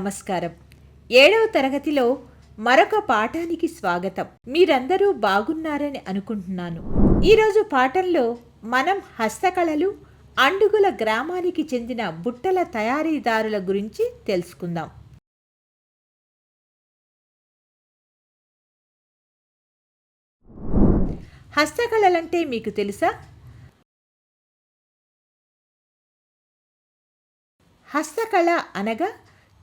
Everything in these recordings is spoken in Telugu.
నమస్కారం. 7వ తరగతిలో మరొక పాఠానికి స్వాగతం. మీరందరూ బాగున్నారని అనుకుంటున్నాను. ఈరోజు పాఠంలో మనం హస్తకళలు, అండుగుల గ్రామానికి చెందిన బుట్టల తయారీదారుల గురించి తెలుసుకుందాం. హస్తకళలంటే మీకు తెలుసా? హస్తకళ అనగా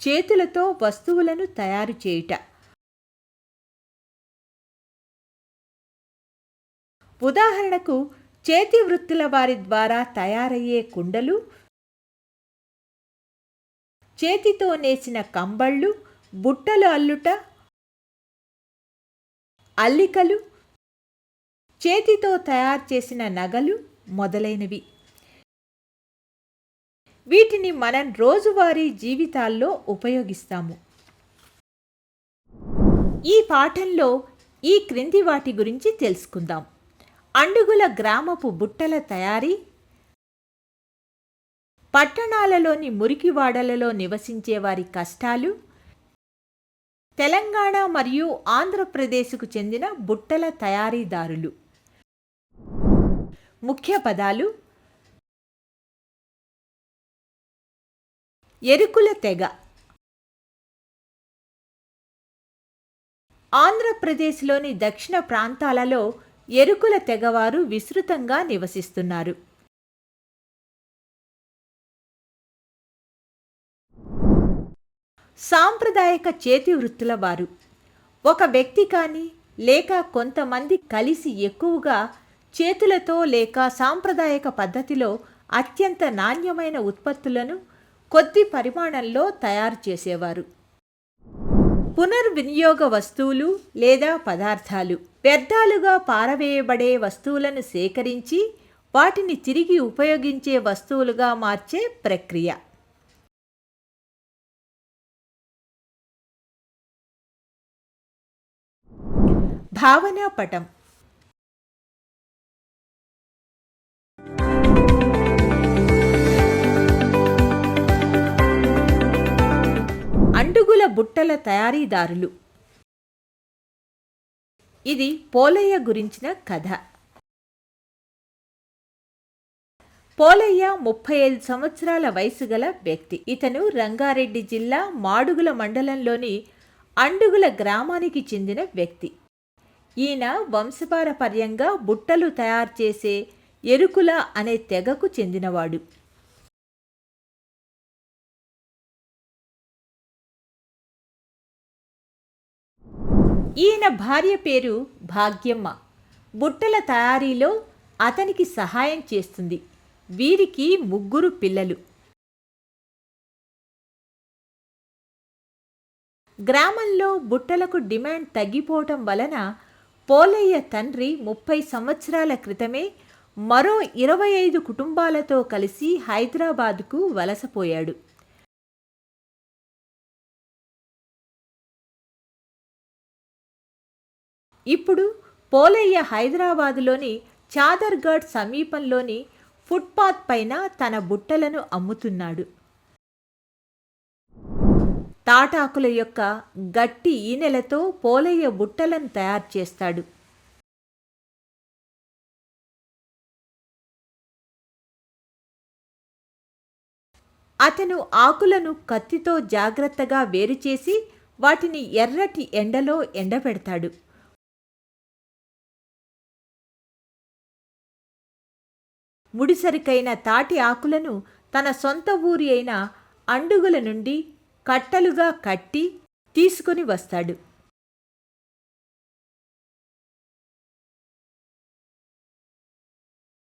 చేతులతో వస్తువులను తయారు చేయుట. ఉదాహరణకు చేతి వృత్తుల వారి ద్వారా తయారయ్యే కుండలు, చేతితో నేసిన కంబళ్ళు, బుట్టలు అల్లుట, అల్లికలు, చేతితో తయారు చేసిన నగలు మొదలైనవి. వీటిని మనం రోజువారీ జీవితాల్లో ఉపయోగిస్తాము. ఈ పాఠంలో ఈ క్రింది వాటి గురించి తెలుసుకుందాం. అండుగుల గ్రామపు బుట్టల తయారీ, పట్టణాలలోని మురికివాడలలో నివసించే వారి కష్టాలు, తెలంగాణ మరియు ఆంధ్రప్రదేశ్కు చెందిన బుట్టల తయారీదారులు. ముఖ్య పదాలు: ఎరుకుల తెగ. ఆంధ్రప్రదేశ్లోని దక్షిణ ప్రాంతాలలో ఎరుకుల తెగవారు విస్తృతంగా నివసిస్తున్నారు. సాంప్రదాయక చేతి వృత్తుల వారు ఒక వ్యక్తి కానీ లేక కొంతమంది కలిసి ఎక్కువగా చేతులతో లేక సాంప్రదాయక పద్ధతిలో అత్యంత నాణ్యమైన ఉత్పత్తులను కొద్ది పరిమాణంలో తయారు చేసేవారు. పునర్వినియోగ వస్తువులు లేదా పదార్థాలు, వ్యర్థాలుగా పారవేయబడే వస్తువులను సేకరించి వాటిని తిరిగి ఉపయోగించే వస్తువులుగా మార్చే ప్రక్రియ. భావనా పటం. అండుగుల బుట్టల తయారీదారులు. ఇది పోలయ్య గురించిన కథ. పోలయ్య 35 సంవత్సరాల వయసు గల వ్యక్తి. ఇతను రంగారెడ్డి జిల్లా మాడుగుల మండలంలోని అండుగుల గ్రామానికి చెందిన వ్యక్తి. ఈయన వంశపారపర్యంగా బుట్టలు తయారు చేసే ఎరుకుల అనే తెగకు చెందినవాడు. ఈయన భార్య పేరు భాగ్యమ్మ. బుట్టల తయారీలో అతనికి సహాయం చేస్తుంది. వీరికి 3 పిల్లలు. గ్రామంలో బుట్టలకు డిమాండ్ తగ్గిపోవటం వలన పోలయ్య తండ్రి 30 సంవత్సరాల క్రితమే మరో 25 కుటుంబాలతో కలిసి హైదరాబాదుకు వలసపోయాడు. ఇప్పుడు పోలయ్య హైదరాబాదులోని చాదర్ఘాట్ సమీపంలోని ఫుట్పాత్ పైన తన బుట్టలను అమ్ముతున్నాడు. తాటాకుల యొక్క గట్టి ఈనెలతో పోలయ్య బుట్టలను తయారు చేస్తాడు. అతను ఆకులను కత్తితో జాగ్రత్తగా వేరుచేసి వాటిని ఎర్రటి ఎండలో ఎండబెడతాడు. ముడిసరికైన తాటి ఆకులను తన సొంత ఊరి అయిన అండుగుల నుండి కట్టలుగా కట్టి తీసుకుని వస్తాడు.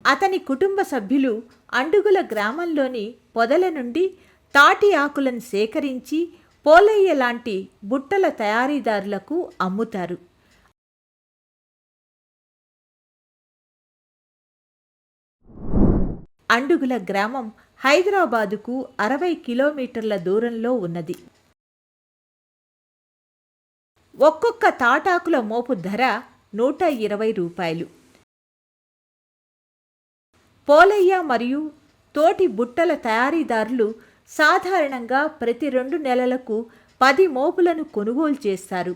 అతని కుటుంబ సభ్యులు అండుగుల గ్రామంలోని పొదల నుండి తాటి ఆకులను సేకరించి పోలయ్య లాంటి బుట్టల తయారీదారులకు అమ్ముతారు. అండుగుల గ్రామం హైదరాబాదుకు 60 కిలోమీటర్ల దూరంలో ఉన్నది. ఒక్కొక్క తాటాకుల మోపు ధర 120 రూపాయలు. పోలయ్య మరియు తోటి బుట్టల తయారీదారులు సాధారణంగా ప్రతి 2 నెలలకు 10 మోపులను కొనుగోలు చేస్తారు.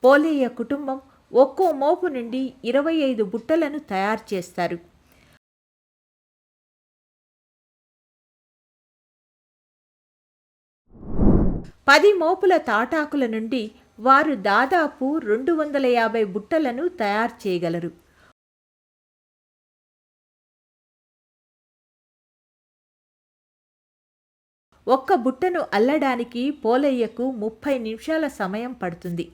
పోలేయ్య కుటుంబం ఒక్కో మోపు నుండి 25 బుట్టలను తయారు చేస్తారు. పది మోపుల తాటాకుల నుండి వారు దాదాపు 250 బుట్టలను తయారు చేయగలరు. ఒక్క బుట్టను అల్లడానికి పోలయ్యకు 30 నిమిషాల సమయం పడుతుంది.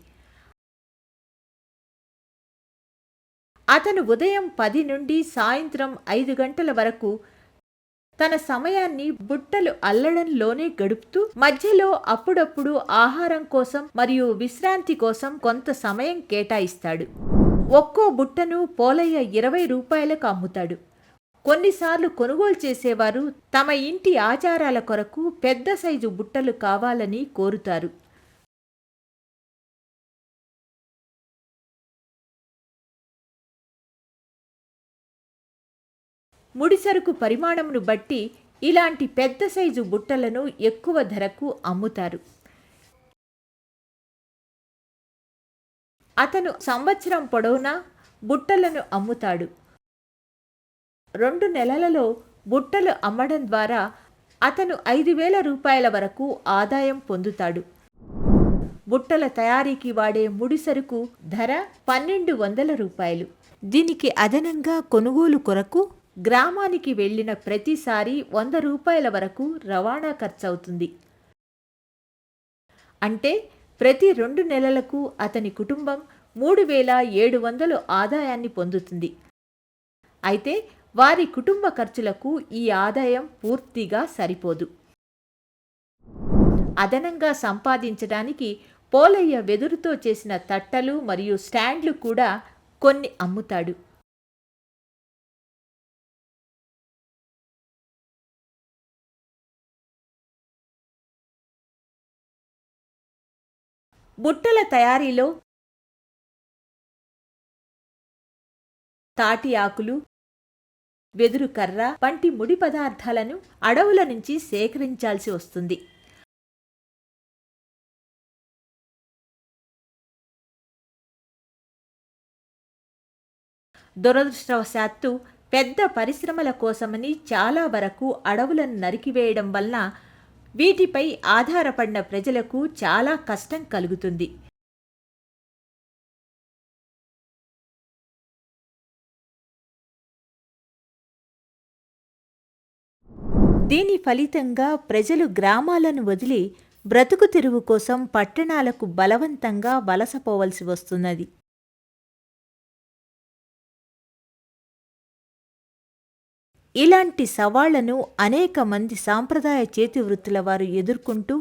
అతను ఉదయం 10 నుండి సాయంత్రం 5 గంటల వరకు తన సమయాన్ని బుట్టలు అల్లడంలోనే గడుపుతూ మధ్యలో అప్పుడప్పుడు ఆహారం కోసం మరియు విశ్రాంతి కోసం కొంత సమయం కేటాయిస్తాడు. ఒక్కో బుట్టను పోలయ్య 20 రూపాయలకు అమ్ముతాడు. కొన్నిసార్లు కొనుగోలు చేసేవారు తమ ఇంటి ఆచారాల కొరకు పెద్ద సైజు బుట్టలు కావాలని కోరుతారు. ముడిసరుకు పరిమాణమును బట్టి ఇలాంటి పెద్ద సైజు బుట్టలను ఎక్కువ ధరకు అమ్ముతారు. అతను సంవత్సరం పొడవునా బుట్టలను అమ్ముతాడు. 2 నెలలలో బుట్టలు అమ్మడం ద్వారా అతను 5,000 రూపాయల వరకు ఆదాయం పొందుతాడు. బుట్టల తయారీకి వాడే ముడిసరుకు ధర 1,200 రూపాయలు. దీనికి అదనంగా కొనుగోలు కొరకు గ్రామానికి వెళ్ళిన ప్రతిసారి 100 రూపాయల వరకు రవాణా ఖర్చవుతుంది. అంటే ప్రతి 2 నెలలకు అతని కుటుంబం 3,700 ఆదాయాన్ని పొందుతుంది. అయితే వారి కుటుంబ ఖర్చులకు ఈ ఆదాయం పూర్తిగా సరిపోదు. అదనంగా సంపాదించడానికి పోలయ్య వెదురుతో చేసిన తట్టలు మరియు స్టాండ్లు కూడా కొన్ని అమ్ముతాడు. బుట్టల తయారీలో తాటి ఆకులు, వెదురు కర్ర వంటి ముడి పదార్థాలను అడవుల నుంచి సేకరించాల్సి వస్తుంది. దురదృష్టవశాత్తు పెద్ద పరిశ్రమల కోసమని చాలా వరకు అడవులను నరికివేయడం వలన వీటిపై ఆధారపడిన ప్రజలకు చాలా కష్టం కలుగుతుంది. దీని ఫలితంగా ప్రజలు గ్రామాలను వదిలి బ్రతుకు తెరువు కోసం పట్టణాలకు బలవంతంగా వలసపోవలసి వస్తున్నది. ఇలాంటి సవాళ్లను అనేక మంది సాంప్రదాయ చేతివృత్తుల వారు ఎదుర్కొంటూ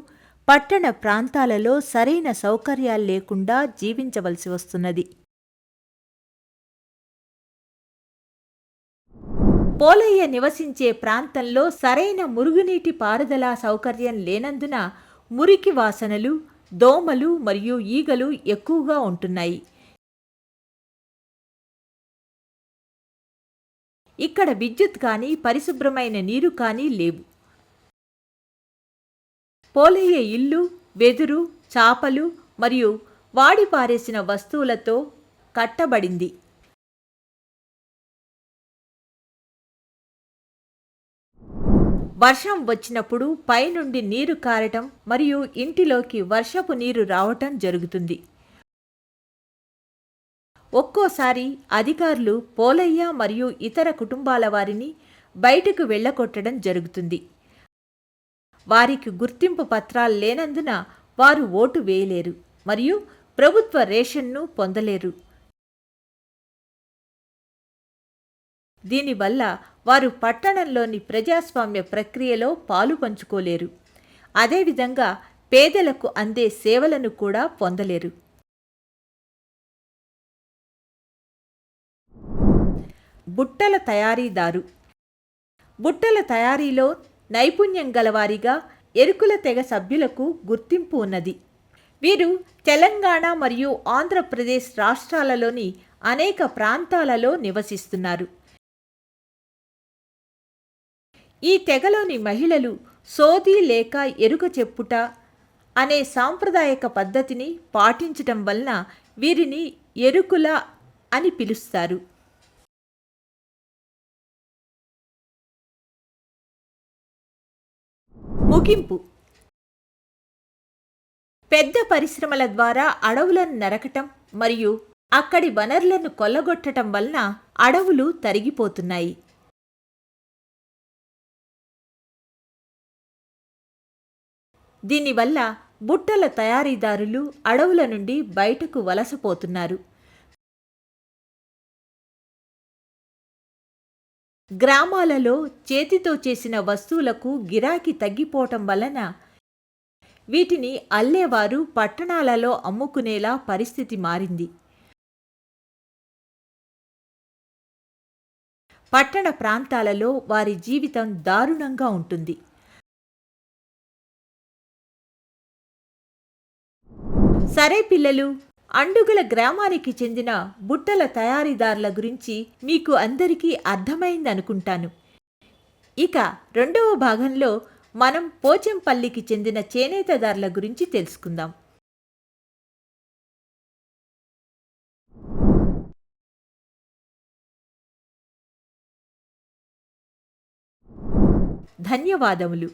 పట్టణ ప్రాంతాలలో సరైన సౌకర్యాలు లేకుండా జీవించవలసి వస్తున్నది. పోలయ్య నివసించే ప్రాంతంలో సరైన మురుగునీటి పారుదల సౌకర్యం లేనందున మురికి వాసనలు, దోమలు మరియు ఈగలు ఎక్కువగా ఉంటున్నాయి. ఇక్కడ విద్యుత్ కానీ పరిశుభ్రమైన నీరు కానీ లేవు. పోలయ్య ఇల్లు వెదురు, చాపలు మరియు వాడిపారేసిన వస్తువులతో కట్టబడింది. వర్షం వచ్చినప్పుడు పైనుండి నీరు కారటం మరియు ఇంటిలోకి వర్షపు నీరు రావటం జరుగుతుంది. ఒక్కోసారి అధికారులు పోలయ్య మరియు ఇతర కుటుంబాల వారిని బయటకు వెళ్ళగొట్టడం జరుగుతుంది. వారికి గుర్తింపు పత్రాలు లేనందున వారు ఓటు వేయలేరు మరియు ప్రభుత్వ రేషన్ను పొందలేరు. దీనివల్ల వారు పట్టణంలోని ప్రజాస్వామ్య ప్రక్రియలో పాలు పంచుకోలేరు. అదేవిధంగా పేదలకు అందే సేవలను కూడా పొందలేరు. బుట్టల తయారీదారు. బుట్టల తయారీలో నైపుణ్యం గలవారిగా ఎరుకుల తెగ సభ్యులకు గుర్తింపు ఉన్నది. వీరు తెలంగాణ మరియు ఆంధ్రప్రదేశ్ రాష్ట్రాలలోని అనేక ప్రాంతాలలో నివసిస్తున్నారు. ఈ తెగలోని మహిళలు సోది లేక ఎరుక చెప్పుట అనే సాంప్రదాయక పద్ధతిని పాటించటం వలన వీరిని ఎరుకుల అని పిలుస్తారు. ముగింపు. పెద్ద పరిశ్రమల ద్వారా అడవులను నరకటం మరియు అక్కడి వనరులను కొల్లగొట్టటం వలన అడవులు తరిగిపోతున్నాయి. దీనివల్ల బుట్టల తయారీదారులు అడవుల నుండి బయటకు వలసపోతున్నారు. గ్రామాలలో చేతితో చేసిన వస్తువులకు గిరాకీ తగ్గిపోవటం వలన వీటిని అల్లేవారు పట్టణాలలో అమ్ముకునేలా పరిస్థితి మారింది. పట్టణ ప్రాంతాలలో వారి జీవితం దారుణంగా ఉంటుంది. సరే పిల్లలు, అండుగల గ్రామానికి చెందిన బుట్టల తయారీదారుల గురించి మీకు అందరికీ అర్థమైందనుకుంటాను. ఇక రెండవ భాగంలో మనం పోచంపల్లికి చెందిన చేనేతదారుల గురించి తెలుసుకుందాం. ధన్యవాదములు.